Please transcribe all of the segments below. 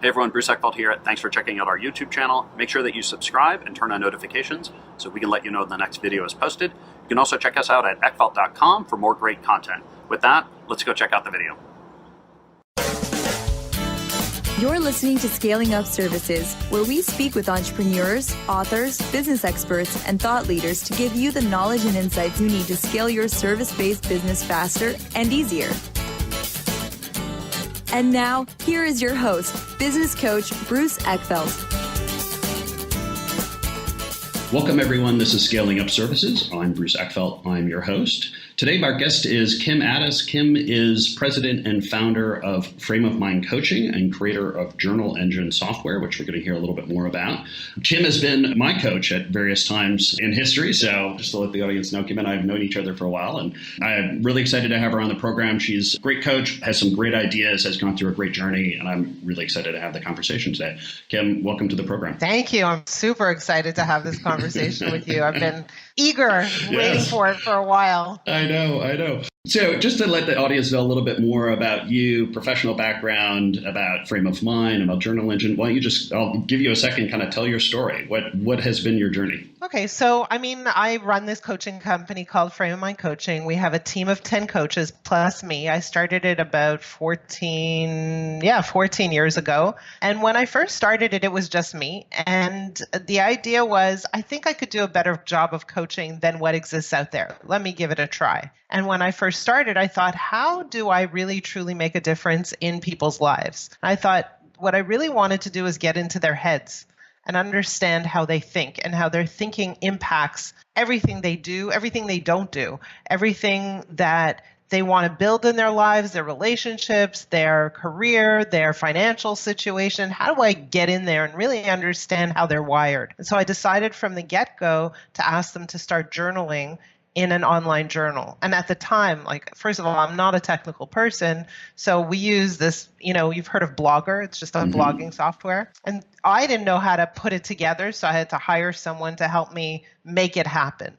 Hey everyone, Bruce Eckfeldt here. Thanks for checking out our YouTube channel. Make sure that you subscribe and turn on notifications so we can let you know when the next video is posted. You can also check us out at eckfeldt.com for more great content. With that, let's go check out the video. You're listening to Scaling Up Services, where we speak with entrepreneurs, authors, business experts, and thought leaders to give you the knowledge and insights you need to scale your service-based business faster and easier. And now, here is your host, business coach Bruce Eckfeldt. Welcome everyone, this is Scaling Up Services. I'm Bruce Eckfeldt, I'm your host. Today our guest is Kim Ades. Kim is president and founder of Frame of Mind Coaching and creator of Journal Engine software, which we're going to hear a little bit more about. Kim has been my coach at various times in history, so just to let the audience know, Kim and I have known each other for a while, and I'm really excited to have her on the program. She's a great coach, has some great ideas, has gone through a great journey, and I'm really excited to have the conversation today. Kim, welcome to the program. Thank you. I'm super excited to have this conversation with you. I've been eager, waiting for it for a while. I know. So just to let the audience know a little bit more about you, professional background, about Frame of Mind, about Journal Engine, why don't you I'll give you a second, kind of tell your story. What has been your journey? Okay, so I run this coaching company called Frame of Mind Coaching. We have a team of 10 coaches plus me. I started it about 14 years ago. And when I first started it, it was just me. And the idea was, I think I could do a better job of coaching than what exists out there. Let me give it a try. And when I first started, I thought, how do I really truly make a difference in people's lives? I thought what I really wanted to do is get into their heads and understand how they think and how their thinking impacts everything they do, everything they don't do, everything that they want to build in their lives, their relationships, their career, their financial situation. How do I get in there and really understand how they're wired? And so I decided from the get-go to ask them to start journaling in an online journal. And at the time, first of all, I'm not a technical person. So we use this, you've heard of Blogger. It's just a blogging software. And I didn't know how to put it together. So I had to hire someone to help me make it happen.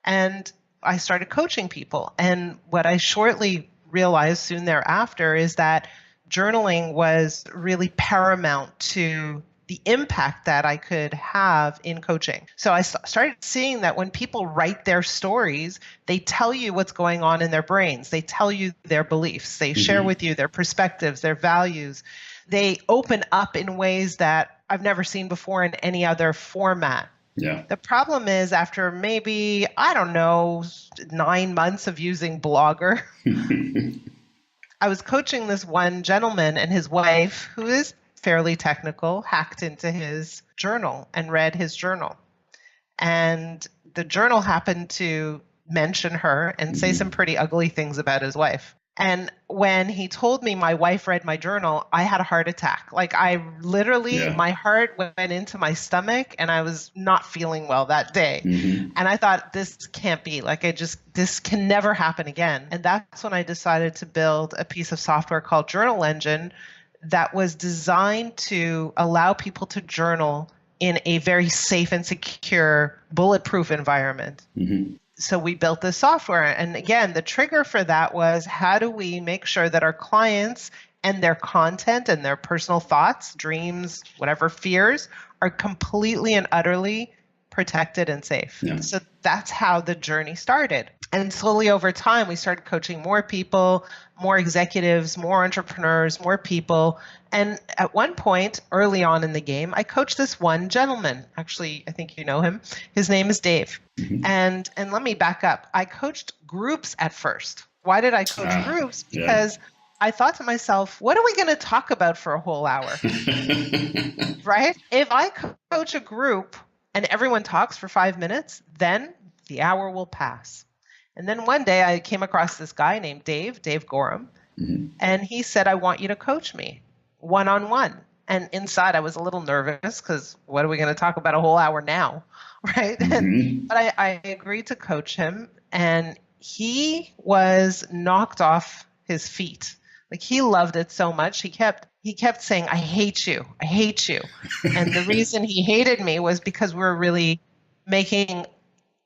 And I started coaching people. And what I shortly realized soon thereafter is that journaling was really paramount to the impact that I could have in coaching. So I started seeing that when people write their stories, they tell you what's going on in their brains. They tell you their beliefs. They share with you their perspectives, their values. They open up in ways that I've never seen before in any other format. Yeah. The problem is after maybe, 9 months of using Blogger, I was coaching this one gentleman and his wife, who is fairly technical, hacked into his journal and read his journal. And the journal happened to mention her and say some pretty ugly things about his wife. And when he told me my wife read my journal, I had a heart attack. My heart went into my stomach and I was not feeling well that day. And I thought, this can't be. This can never happen again. And that's when I decided to build a piece of software called Journal Engine that was designed to allow people to journal in a very safe and secure, bulletproof environment. So we built this software. And again, the trigger for that was, how do we make sure that our clients and their content and their personal thoughts, dreams, whatever fears, are completely and utterly protected and safe? Yeah. So that's how the journey started. And slowly over time, we started coaching more people, more executives, more entrepreneurs, more people. And at one point, early on in the game, I coached this one gentleman. Actually, I think you know him. His name is Dave. And let me back up. I coached groups at first. Why did I coach groups? Because I thought to myself, what are we going to talk about for a whole hour? Right? If I coach a group and everyone talks for 5 minutes, then the hour will pass. And then one day I came across this guy named Dave Gorham, and he said, I want you to coach me one-on-one. And inside I was a little nervous because what are we going to talk about a whole hour now, right? But I agreed to coach him, and he was knocked off his feet. He loved it so much. He kept saying, I hate you. I hate you. And the reason he hated me was because we were really making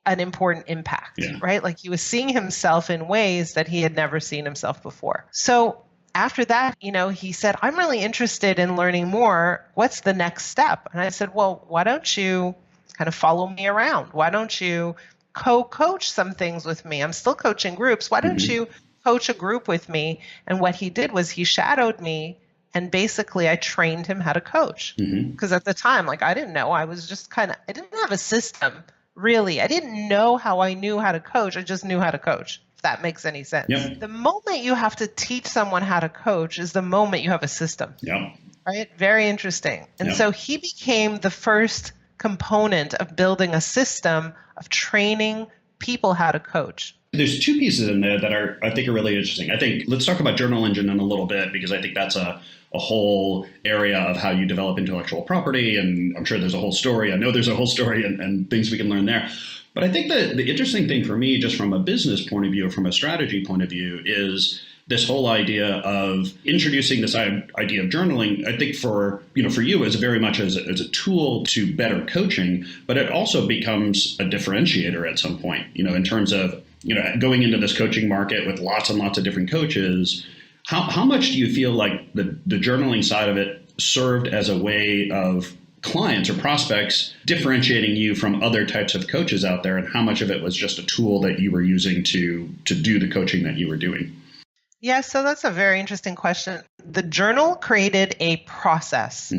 an important impact, right? He was seeing himself in ways that he had never seen himself before. So after that, he said, I'm really interested in learning more. What's the next step? And I said, well, why don't you kind of follow me around? Why don't you co-coach some things with me? I'm still coaching groups. Why don't you coach a group with me? And what he did was he shadowed me, and basically I trained him how to coach. Because at the time, I didn't know. I was just I didn't have a system, really. I didn't know how I knew how to coach. I just knew how to coach. That makes any sense. Yep. The moment you have to teach someone how to coach is the moment you have a system. Yep. Right? Very interesting. And Yep. so he became the first component of building a system of training people how to coach. There's two pieces in there that I think are really interesting. I think let's talk about Journal Engine in a little bit, because I think that's a whole area of how you develop intellectual property. And I'm sure there's a whole story. I know there's a whole story and things we can learn there. But I think the interesting thing for me, just from a business point of view, from a strategy point of view, is this whole idea of introducing this idea of journaling. I think for you as very much as a tool to better coaching, but it also becomes a differentiator at some point, in terms of, going into this coaching market with lots and lots of different coaches. How much do you feel like the journaling side of it served as a way of clients or prospects differentiating you from other types of coaches out there, and how much of it was just a tool that you were using to do the coaching that you were doing? Yeah, so that's a very interesting question. The journal created a process,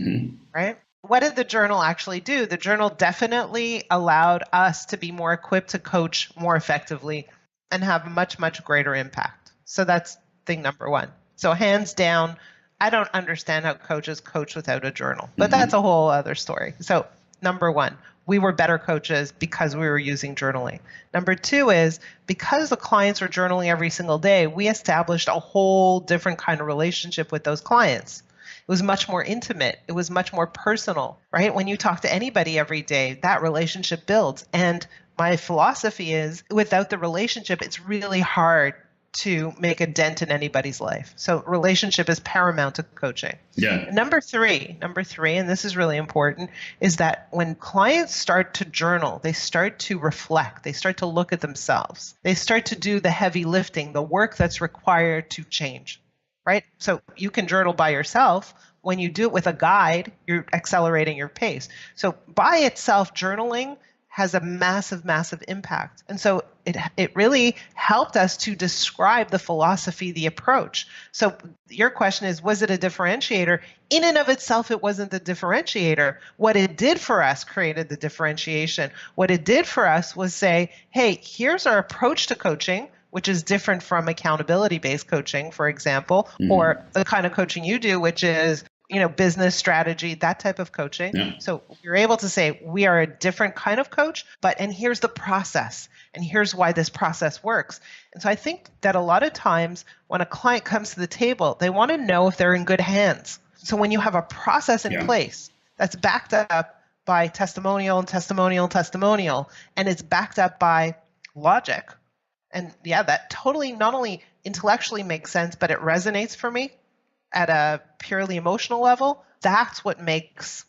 right? What did the journal actually do? The journal definitely allowed us to be more equipped to coach more effectively and have much, much greater impact. So that's thing number one. So hands down, I don't understand how coaches coach without a journal, but that's a whole other story. So number one, we were better coaches because we were using journaling. Number two is because the clients were journaling every single day, we established a whole different kind of relationship with those clients. It was much more intimate. It was much more personal, right? When you talk to anybody every day, that relationship builds. And my philosophy is without the relationship, it's really hard to make a dent in anybody's life. So relationship is paramount to coaching. Yeah. Number three, and this is really important, is that when clients start to journal, they start to reflect, they start to look at themselves. They start to do the heavy lifting, the work that's required to change, right? So you can journal by yourself. When you do it with a guide, you're accelerating your pace. So by itself, journaling has a massive, massive impact. And so it really helped us to describe the philosophy, the approach. So your question is, was it a differentiator? In and of itself, it wasn't the differentiator. What it did for us created the differentiation. What it did for us was say, hey, here's our approach to coaching, which is different from accountability-based coaching, for example, or the kind of coaching you do, which is business strategy, that type of coaching. Yeah. So you're able to say, we are a different kind of coach, and here's the process, and here's why this process works. And so I think that a lot of times when a client comes to the table, they want to know if they're in good hands. So when you have a process in place that's backed up by testimonial, and it's backed up by logic, and that totally not only intellectually makes sense, but it resonates for me at a purely emotional level, that's what makes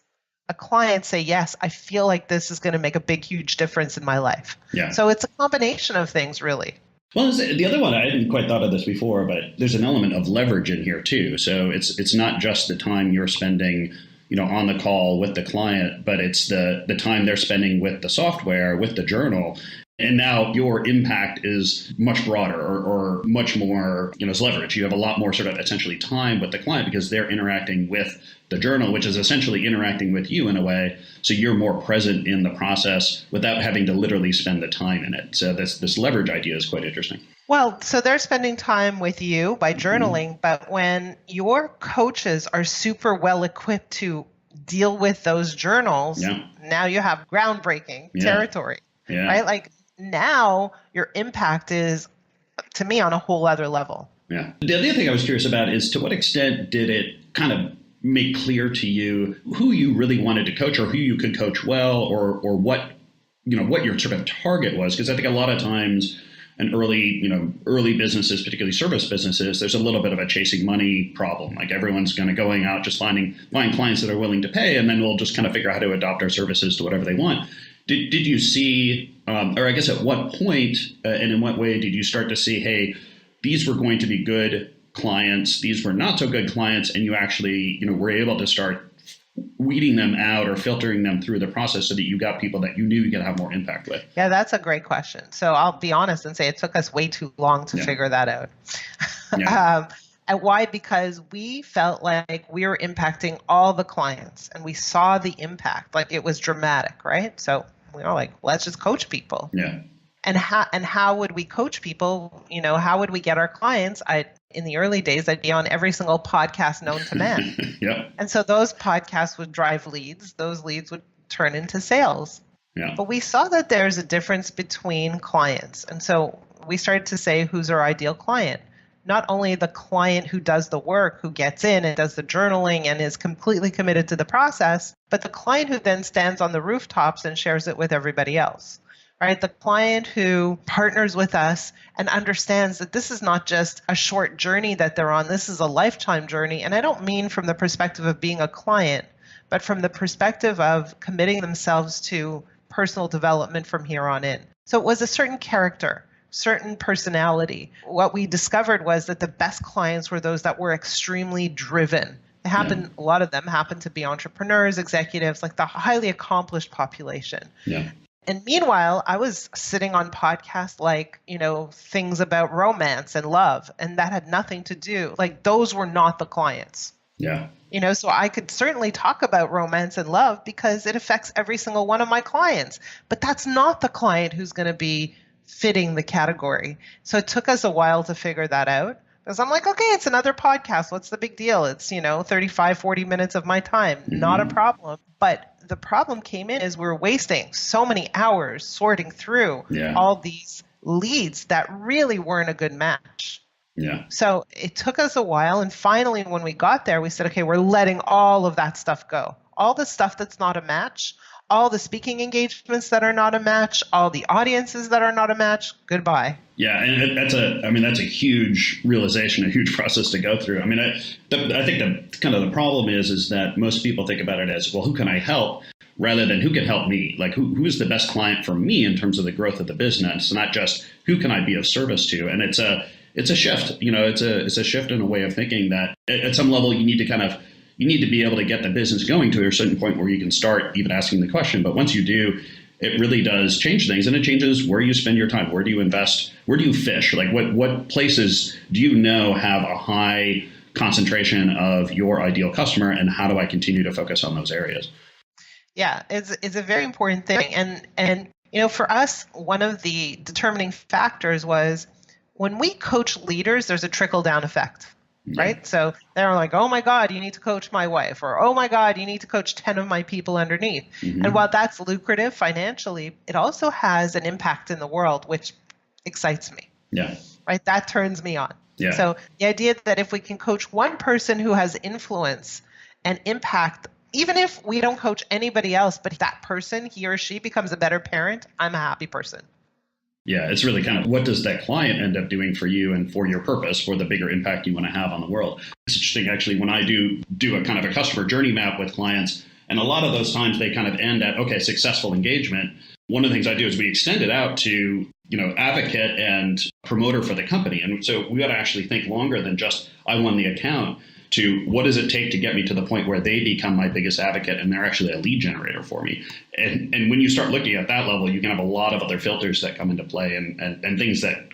a client say, yes, I feel like this is going to make a big, huge difference in my life. Yeah. So it's a combination of things, really. Well, the other one, I hadn't quite thought of this before, but there's an element of leverage in here too. So it's not just the time you're spending, on the call with the client, but it's the time they're spending with the software, with the journal. And now your impact is much broader or much more, as leverage. You have a lot more sort of essentially time with the client because they're interacting with the journal, which is essentially interacting with you in a way. So you're more present in the process without having to literally spend the time in it. So this leverage idea is quite interesting. Well, so they're spending time with you by journaling, but when your coaches are super well equipped to deal with those journals, now you have groundbreaking territory, right? Now your impact is, to me, on a whole other level. Yeah. The other thing I was curious about is to what extent did it kind of make clear to you who you really wanted to coach or who you could coach well or what, what your sort of target was? Because I think a lot of times in early businesses, particularly service businesses, there's a little bit of a chasing money problem. Like everyone's going out, just finding clients that are willing to pay, and then we'll just kind of figure out how to adopt our services to whatever they want. Did you see, or I guess at what point and in what way did you start to see, hey, these were going to be good clients, these were not so good clients, and you actually, were able to start weeding them out or filtering them through the process so that you got people that you knew you could have more impact with? Yeah, that's a great question. So I'll be honest and say it took us way too long to figure that out. Yeah. And why? Because we felt like we were impacting all the clients and we saw the impact, like it was dramatic, right? So we were like, let's just coach people. Yeah. And how would we coach people? How would we get our clients? In the early days, I'd be on every single podcast known to man. Yeah. And so those podcasts would drive leads. Those leads would turn into sales. Yeah. But we saw that there's a difference between clients. And so we started to say, who's our ideal client? Not only the client who does the work, who gets in and does the journaling and is completely committed to the process, but the client who then stands on the rooftops and shares it with everybody else. Right? The client who partners with us and understands that this is not just a short journey that they're on, this is a lifetime journey. And I don't mean from the perspective of being a client, but from the perspective of committing themselves to personal development from here on in. So it was a certain character, certain personality. What we discovered was that the best clients were those that were extremely driven. A lot of them happen to be entrepreneurs, executives, like the highly accomplished population. Yeah. And meanwhile, I was sitting on podcasts like, things about romance and love, and that had nothing to do, like those were not the clients. Yeah. So I could certainly talk about romance and love because it affects every single one of my clients, but that's not the client who's going to be fitting the category. So it took us a while to figure that out. Because I'm like, okay, it's another podcast. What's the big deal? It's, 35, 40 minutes of my time. Mm-hmm. Not a problem. But the problem came in is we're wasting so many hours sorting through all these leads that really weren't a good match. Yeah. So it took us a while. And finally, when we got there, we said, okay, we're letting all of that stuff go. All the stuff that's not a match, all the speaking engagements that are not a match, all the audiences that are not a match, goodbye. Yeah, and that's a huge realization, a huge process to go through. I mean, I think the kind of the problem is that most people think about it as, well, who can I help, rather than who can help me? Like who's the best client for me in terms of the growth of the business, not just who can I be of service to. And it's a shift. It's a shift in a way of thinking that at some level you need to be able to get the business going to a certain point where you can start even asking the question. But once you do, it really does change things, and it changes where you spend your time. Where do you invest? Where do you fish? Like what places do you know have a high concentration of your ideal customer, and how do I continue to focus on those areas? Yeah, it's a very important thing. And for us, one of the determining factors was when we coach leaders, there's a trickle down effect. Right? So they're like, oh my God, you need to coach my wife, or oh my God, you need to coach 10 of my people underneath. Mm-hmm. And while that's lucrative financially, it also has an impact in the world, which excites me. Yeah. Right? That turns me on. Yeah. So the idea that if we can coach one person who has influence and impact, even if we don't coach anybody else, but that person, he or she becomes a better parent, I'm a happy person. Yeah, it's really kind of what does that client end up doing for you and for your purpose, for the bigger impact you want to have on the world. It's interesting, actually, when I do a kind of a customer journey map with clients, and a lot of those times they kind of end at, okay, successful engagement. One of the things I do is we extend it out to, advocate and promoter for the company. And so we got to actually think longer than just, I won the account, to what does it take to get me to the point where they become my biggest advocate and they're actually a lead generator for me. And when you start looking at that level, you can have a lot of other filters that come into play and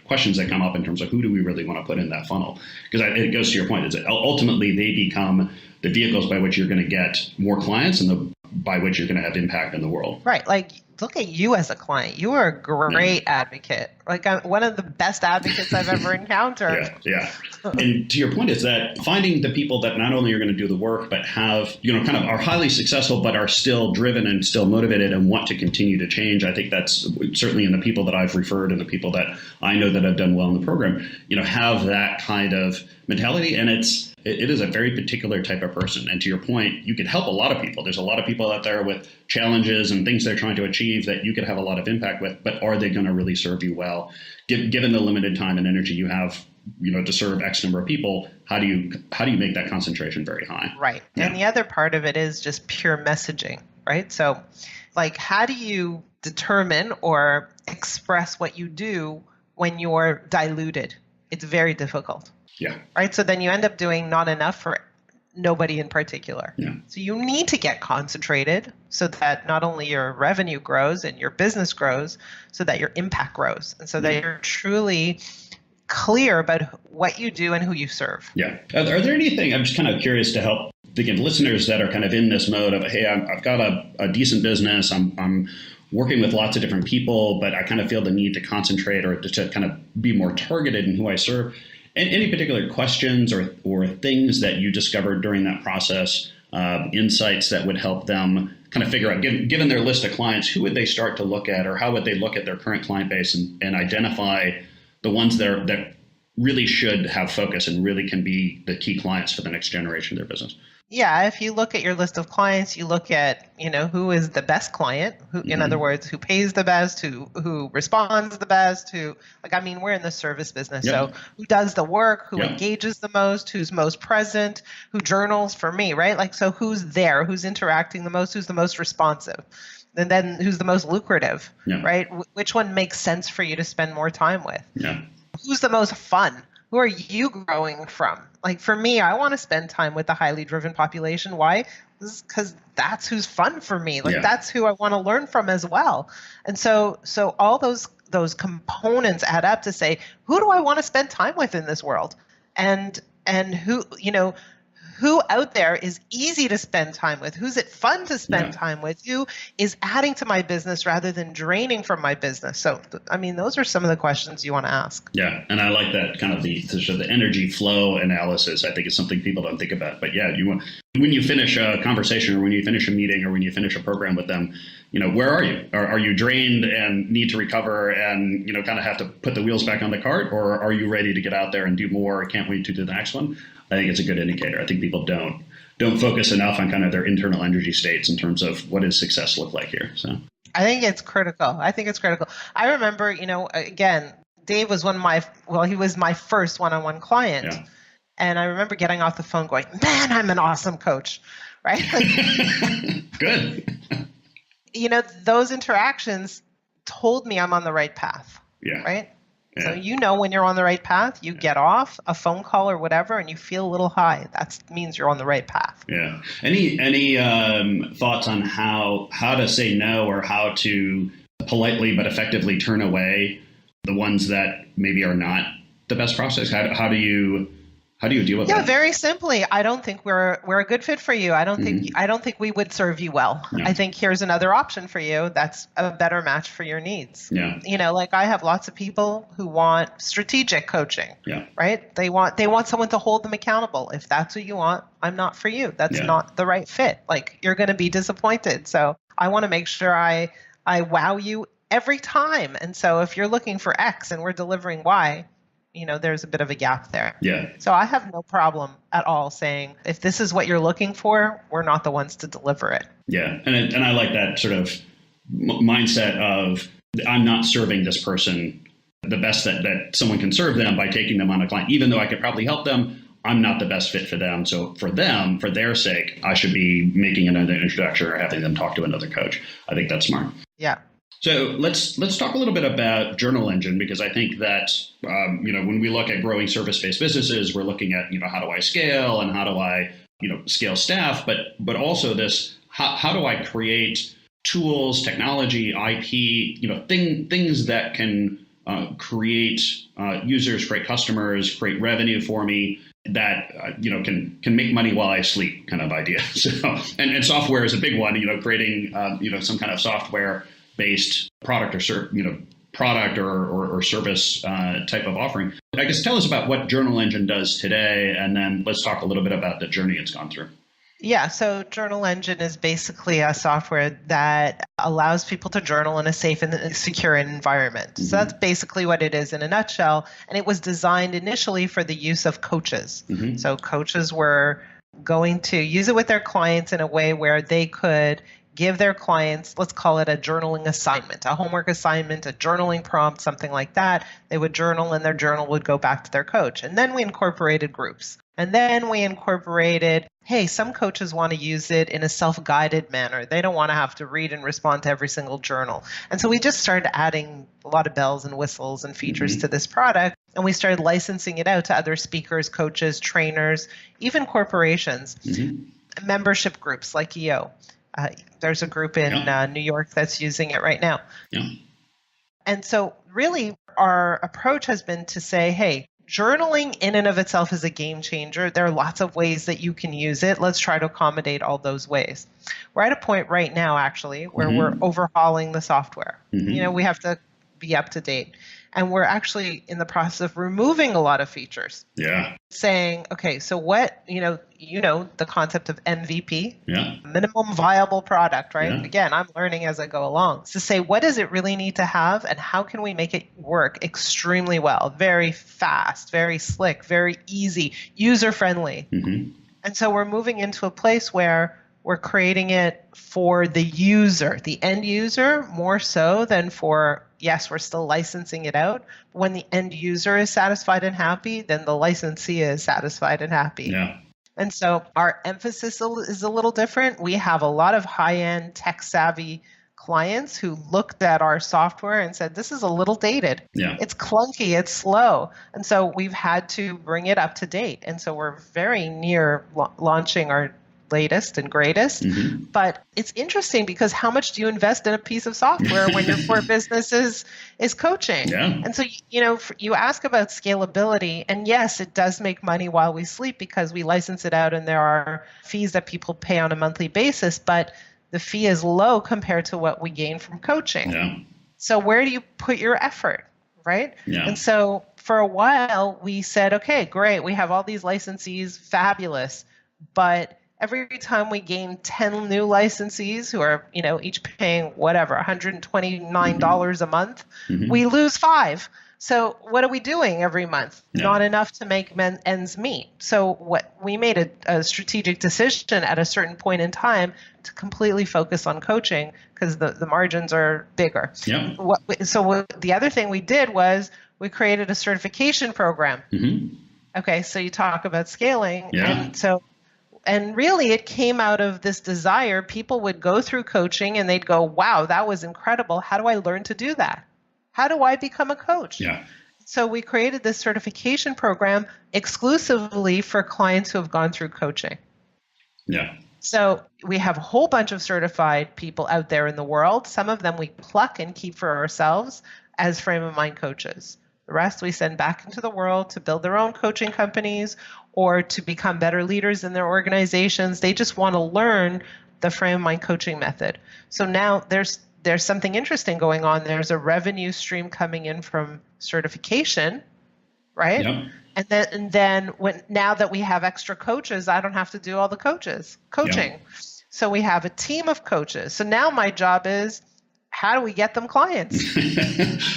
questions that come up in terms of who do we really want to put in that funnel? Because it goes to your point, is that ultimately they become the vehicles by which you're going to get more clients and by which you're going to have impact in the world. Right. Like, look at you as a client. You are a great advocate. Like, I'm one of the best advocates I've ever encountered. Yeah. And to your point is that finding the people that not only are going to do the work, but have, kind of are highly successful, but are still driven and still motivated and want to continue to change. I think that's certainly in the people that I've referred and the people that I know that have done well in the program, have that kind of mentality. And it is a very particular type of person. And to your point, you could help a lot of people. There's a lot of people out there with challenges and things they're trying to achieve that you could have a lot of impact with, but are they going to really serve you well? Given the limited time and energy you have, to serve X number of people, how do you make that concentration very high? Right. Yeah. And the other part of it is just pure messaging, right? So like, how do you determine or express what you do when you're diluted? It's very difficult. Yeah. Right. So then you end up doing not enough for nobody in particular. Yeah. So you need to get concentrated so that not only your revenue grows and your business grows, so that your impact grows, and so that you're truly clear about what you do and who you serve. Yeah. Are there anything, I'm just kind of curious to help the listeners that are kind of in this mode of, hey, I've got a decent business. I'm working with lots of different people, but I kind of feel the need to concentrate or to kind of be more targeted in who I serve. And any particular questions or things that you discovered during that process, insights that would help them kind of figure out, given their list of clients, who would they start to look at, or how would they look at their current client base and identify the ones that really should have focus and really can be the key clients for the next generation of their business? Yeah, if you look at your list of clients, you look at, who is the best client, who, in other words, who pays the best, who responds the best, we're in the service business. Yep. So who does the work, who Yep. engages the most, who's most present, who journals for me, right? So who's there, who's interacting the most, who's the most responsive, and then who's the most lucrative, Yeah. right? Which one makes sense for you to spend more time with? Yeah. Who's the most fun? Who are you growing from? Like for me, I want to spend time with the highly driven population. Why? Because that's who's fun for me. That's who I want to learn from as well. And so all those components add up to say, who do I want to spend time with in this world? And who out there is easy to spend time with? Who's it fun to spend time with? Who is adding to my business rather than draining from my business? So, those are some of the questions you want to ask. Yeah. And I like that kind of the energy flow analysis. I think it's something people don't think about. But yeah, when you finish a conversation or when you finish a meeting or when you finish a program with them, where are you? Are you drained and need to recover and, kind of have to put the wheels back on the cart? Or are you ready to get out there and do more? Can't wait to do the next one? I think it's a good indicator. I think people don't focus enough on kind of their internal energy states in terms of what does success look like here. So I think it's critical. I remember, again, Dave was he was my first one-on-one client. Yeah. And I remember getting off the phone going, man, I'm an awesome coach, right? Good. Those interactions told me I'm on the right path. Yeah. Right? Yeah. So when you're on the right path, you get off a phone call or whatever, and you feel a little high. That means you're on the right path. Yeah. Any thoughts on how to say no or how to politely but effectively turn away the ones that maybe are not the best prospects? How do you deal with that? Yeah, very simply, I don't think we're a good fit for you. I don't think we would serve you well. Yeah. I think here's another option for you that's a better match for your needs. Yeah. I have lots of people who want strategic coaching. Yeah. Right? They want someone to hold them accountable. If that's what you want, I'm not for you. That's not the right fit. You're going to be disappointed. So I want to make sure I wow you every time. And so if you're looking for X and we're delivering Y, there's a bit of a gap there. Yeah. So I have no problem at all saying, if this is what you're looking for, we're not the ones to deliver it. Yeah. And I like that sort of mindset of, I'm not serving this person the best that someone can serve them by taking them on a client, even though I could probably help them. I'm not the best fit for them. So for them, for their sake, I should be making another introduction or having them talk to another coach. I think that's smart. Yeah. So let's talk a little bit about Journal Engine, because I think that, when we look at growing service-based businesses, we're looking at, how do I scale and how do I, scale staff, but also this, how do I create tools, technology, IP, things that can create users, create customers, create revenue for me that, can make money while I sleep kind of idea. So, and software is a big one, creating, some kind of software-based product or service type of offering. I guess tell us about what Journal Engine does today, and then let's talk a little bit about the journey it's gone through. Yeah, so Journal Engine is basically a software that allows people to journal in a safe and secure environment. Mm-hmm. So that's basically what it is in a nutshell. And it was designed initially for the use of coaches. Mm-hmm. So coaches were going to use it with their clients in a way where they could give their clients, let's call it a journaling assignment, a homework assignment, a journaling prompt, something like that. They would journal and their journal would go back to their coach. And then we incorporated groups. And then we incorporated, hey, some coaches want to use it in a self-guided manner. They don't want to have to read and respond to every single journal. And so we just started adding a lot of bells and whistles and features to this product. And we started licensing it out to other speakers, coaches, trainers, even corporations, membership groups like EO. There's a group in New York that's using it right now. Yeah. And so really our approach has been to say, hey, journaling in and of itself is a game changer. There are lots of ways that you can use it. Let's try to accommodate all those ways. We're at a point right now, actually, where we're overhauling the software. We have to be up to date. And we're actually in the process of removing a lot of features. Yeah. Saying, okay, so what, the concept of MVP, Yeah. minimum viable product, right? Yeah. Again, I'm learning as I go along. To say, what does it really need to have and how can we make it work extremely well, very fast, very slick, very easy, user-friendly. And so we're moving into a place where we're creating it for the user, the end user, more so than for, yes, we're still licensing it out. When the end user is satisfied and happy, then the licensee is satisfied and happy. Yeah. And so our emphasis is a little different. We have a lot of high-end, tech-savvy clients who looked at our software and said, this is a little dated. Yeah. It's clunky, it's slow. And so we've had to bring it up to date. And so we're very near launching our latest and greatest. But it's interesting because how much do you invest in a piece of software when your core business is coaching? Yeah. And so, you ask about scalability, and yes, it does make money while we sleep because we license it out and there are fees that people pay on a monthly basis, but the fee is low compared to what we gain from coaching. Yeah. So where do you put your effort, right? Yeah. And so for a while we said, okay, great, we have all these licensees, fabulous, but every time we gain 10 new licensees who are, each paying whatever, $129 a month, we lose 5. So what are we doing every month? Yeah. Not enough to make ends meet. So what we made a strategic decision at a certain point in time to completely focus on coaching because the margins are bigger. Yeah. The other thing we did was we created a certification program. Okay, so you talk about scaling. Yeah. And really, it came out of this desire. People would go through coaching and they'd go, wow, that was incredible. How do I learn to do that? How do I become a coach? Yeah. So we created this certification program exclusively for clients who have gone through coaching. Yeah. So we have a whole bunch of certified people out there in the world. Some of them we pluck and keep for ourselves as frame of mind coaches. The rest we send back into the world to build their own coaching companies or to become better leaders in their organizations. They just want to learn the frame of mind coaching method. So now there's something interesting going on. There's a revenue stream coming in from certification, right? Yep. And then now that we have extra coaches, I don't have to do all the coaching. Yep. So we have a team of coaches. So now my job is, how do we get them clients?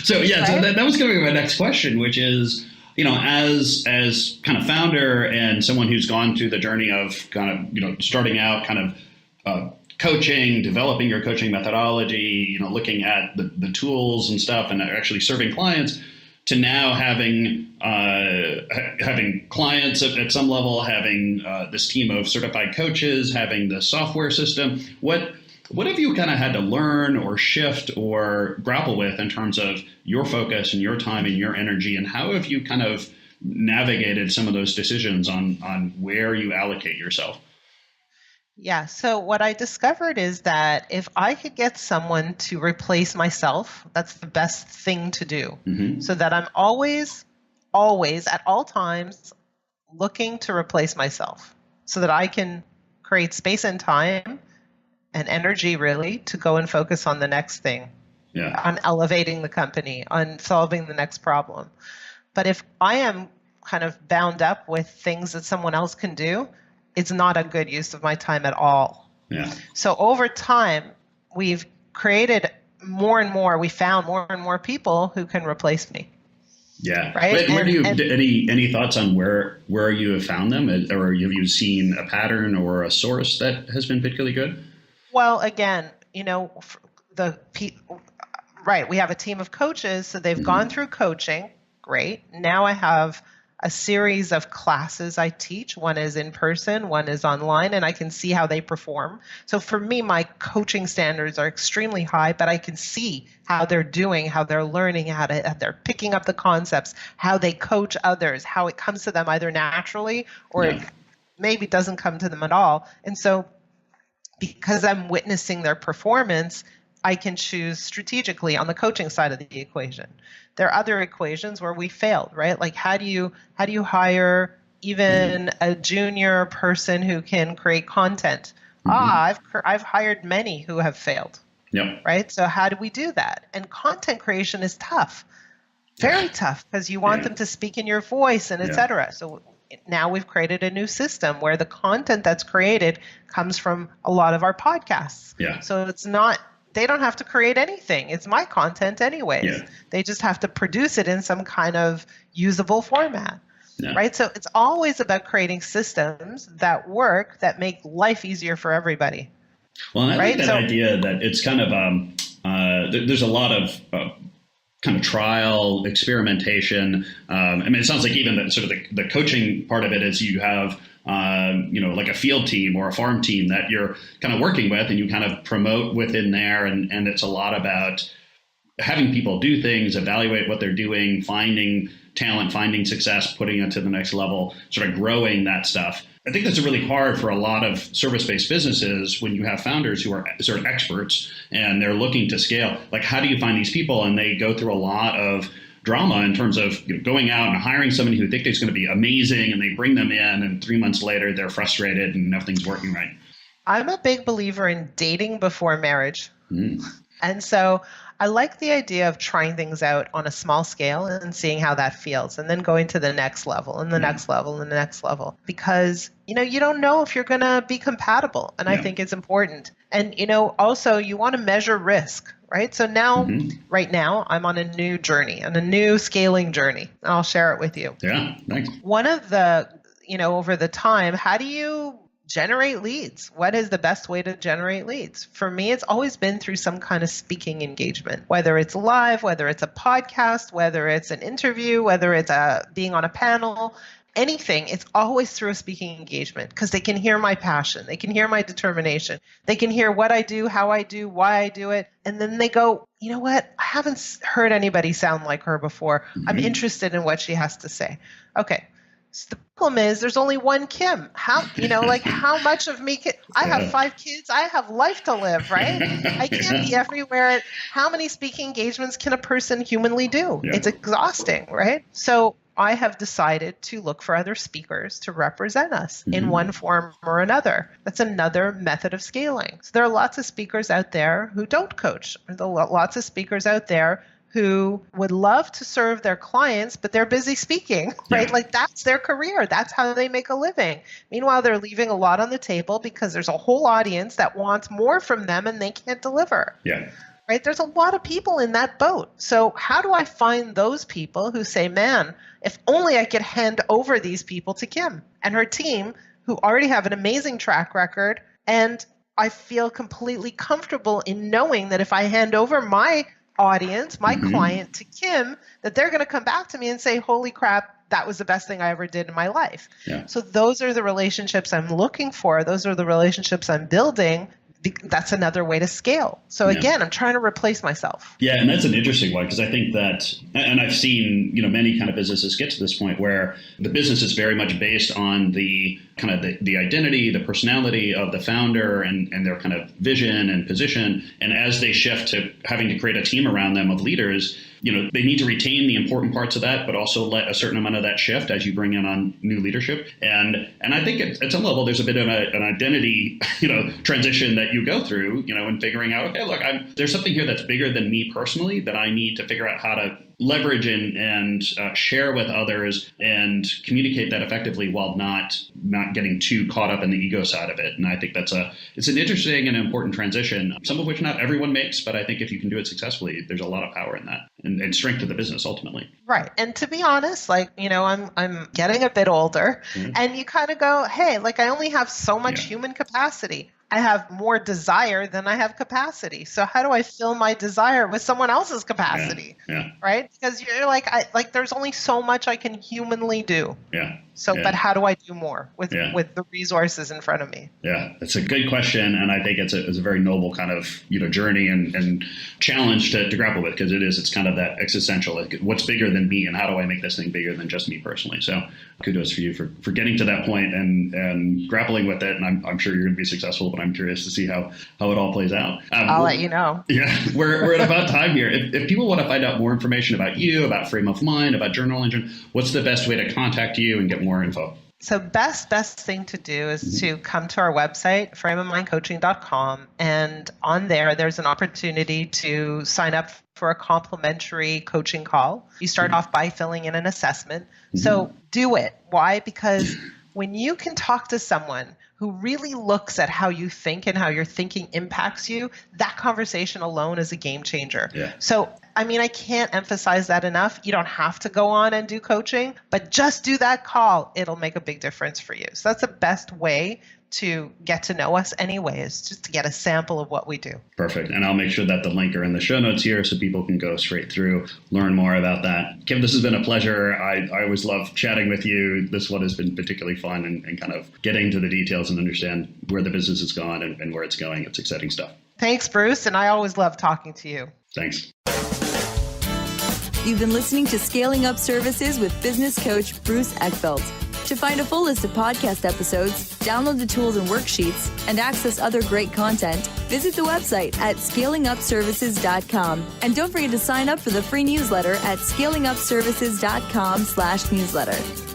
So that was going to be my next question, which is, as kind of founder and someone who's gone through the journey of kind of, starting out kind of coaching, developing your coaching methodology, looking at the tools and stuff and actually serving clients, to now having clients at some level, having this team of certified coaches, having the software system. What have you kind of had to learn or shift or grapple with in terms of your focus and your time and your energy, and how have you kind of navigated some of those decisions on where you allocate yourself? Yeah. So what I discovered is that if I could get someone to replace myself, that's the best thing to do. So that I'm always at all times looking to replace myself so that I can create space and time and energy really to go and focus on the next thing, on elevating the company, on solving the next problem. But if I am kind of bound up with things that someone else can do, it's not a good use of my time at all. Yeah. So over time, we've created more and more, we found more and more people who can replace me. Yeah. Right. Where do you any thoughts on where you have found them, or have you seen a pattern or a source that has been particularly good? Well, again, we have a team of coaches, so they've gone through coaching. Great. Now I have a series of classes I teach. One is in person, one is online, and I can see how they perform. So for me, my coaching standards are extremely high, but I can see how they're doing, how they're learning, how they're picking up the concepts, how they coach others, how it comes to them either naturally or it maybe doesn't come to them at all. And so because I'm witnessing their performance, I can choose strategically on the coaching side of the equation. There are other equations where we failed, right? Like how do you hire even a junior person who can create content? I've hired many who have failed. Yep. Right? So how do we do that? And content creation is tough. Very tough, because you want them to speak in your voice and et cetera. So now we've created a new system where the content that's created comes from a lot of our podcasts. Yeah. So it's not, they don't have to create anything. It's my content anyways. Yeah. They just have to produce it in some kind of usable format. Yeah. Right? So it's always about creating systems that work, that make life easier for everybody. Well, and I think that idea that it's kind of, there's a lot of kind of trial, experimentation. I mean, it sounds like even the sort of the coaching part of it is you have, like a field team or a farm team that you're kind of working with and you kind of promote within there. And it's a lot about having people do things, evaluate what they're doing, finding talent, finding success, putting it to the next level, sort of growing that stuff. I think that's really hard for a lot of service-based businesses when you have founders who are sort of experts and they're looking to scale. Like, how do you find these people? And they go through a lot of drama in terms of going out and hiring somebody who think is going to be amazing, and they bring them in, and 3 months later they're frustrated and nothing's working right. I'm a big believer in dating before marriage. And so I like the idea of trying things out on a small scale and seeing how that feels, and then going to the next level and the next level and the next level, because, you don't know if you're going to be compatible. And I think it's important. And, also you want to measure risk, right? So now, right now, I'm on a new journey, on a new scaling journey. And I'll share it with you. Yeah, thanks. One of the, over the time, how do you generate leads? What is the best way to generate leads? For me, it's always been through some kind of speaking engagement, whether it's live, whether it's a podcast, whether it's an interview, whether it's being on a panel, anything. It's always through a speaking engagement, because they can hear my passion. They can hear my determination. They can hear what I do, how I do, why I do it. And then they go, you know what? I haven't heard anybody sound like her before. I'm interested in what she has to say. Okay. So the problem is there's only one Kim. How much of me I have 5 kids. I have life to live, right? I can't be everywhere. How many speaking engagements can a person humanly do? Yeah. It's exhausting, right? So I have decided to look for other speakers to represent us in one form or another. That's another method of scaling. So there are lots of speakers out there who don't coach. There are lots of speakers out there who would love to serve their clients, but they're busy speaking, right? Yeah. Like that's their career. That's how they make a living. Meanwhile, they're leaving a lot on the table because there's a whole audience that wants more from them and they can't deliver. Yeah. Right? There's a lot of people in that boat. So how do I find those people who say, man, if only I could hand over these people to Kim and her team, who already have an amazing track record, and I feel completely comfortable in knowing that if I hand over my audience, my client, to Kim, that they're going to come back to me and say, holy crap, that was the best thing I ever did in my life. Yeah. So those are the relationships I'm looking for. Those are the relationships I'm building. That's another way to scale. So again, I'm trying to replace myself. Yeah, and that's an interesting one, because I think that, and I've seen, many kind of businesses get to this point where the business is very much based on the kind of the identity, the personality of the founder and their kind of vision and position. And as they shift to having to create a team around them of leaders, they need to retain the important parts of that, but also let a certain amount of that shift as you bring in on new leadership. And I think at some level, there's a bit of an identity, transition that you go through, and figuring out, okay, look, there's something here that's bigger than me personally that I need to figure out how to leverage and share with others and communicate that effectively while not getting too caught up in the ego side of it. And I think it's an interesting and important transition, some of which not everyone makes, but I think if you can do it successfully, there's a lot of power in that and strength to the business ultimately. Right. And to be honest, I'm getting a bit older, and you kind of go, hey, I only have so much human capacity. I have more desire than I have capacity. So how do I fill my desire with someone else's capacity? Right? Because you're like there's only so much I can humanly do. So, but how do I do more with the resources in front of me? Yeah, it's a good question, and I think it's a very noble kind of journey and challenge to grapple with, because it's kind of that existential, like, what's bigger than me, and how do I make this thing bigger than just me personally? So, kudos for you for getting to that point and grappling with it. And I'm sure you're going to be successful, but I'm curious to see how it all plays out. I'll let you know. Yeah, we're at about time here. If people want to find out more information about you, about Frame of Mind, about Journal Engine, what's the best way to contact you and get more info? So best thing to do is to come to our website, frameofmindcoaching.com. And on there's an opportunity to sign up for a complimentary coaching call. You start off by filling in an assessment. So do it. Why? Because when you can talk to someone who really looks at how you think and how your thinking impacts you, that conversation alone is a game changer. So, I can't emphasize that enough. You don't have to go on and do coaching, but just do that call. It'll make a big difference for you. So that's the best way to get to know us anyway, is just to get a sample of what we do. Perfect. And I'll make sure that the link are in the show notes here so people can go straight through, learn more about that. Kim, this has been a pleasure. I always love chatting with you. This one has been particularly fun and kind of getting to the details and understand where the business has gone and where it's going. It's exciting stuff. Thanks, Bruce. And I always love talking to you. Thanks. You've been listening to Scaling Up Services with business coach Bruce Eckfeldt. To find a full list of podcast episodes, download the tools and worksheets, and access other great content, visit the website at scalingupservices.com. And don't forget to sign up for the free newsletter at scalingupservices.com/newsletter.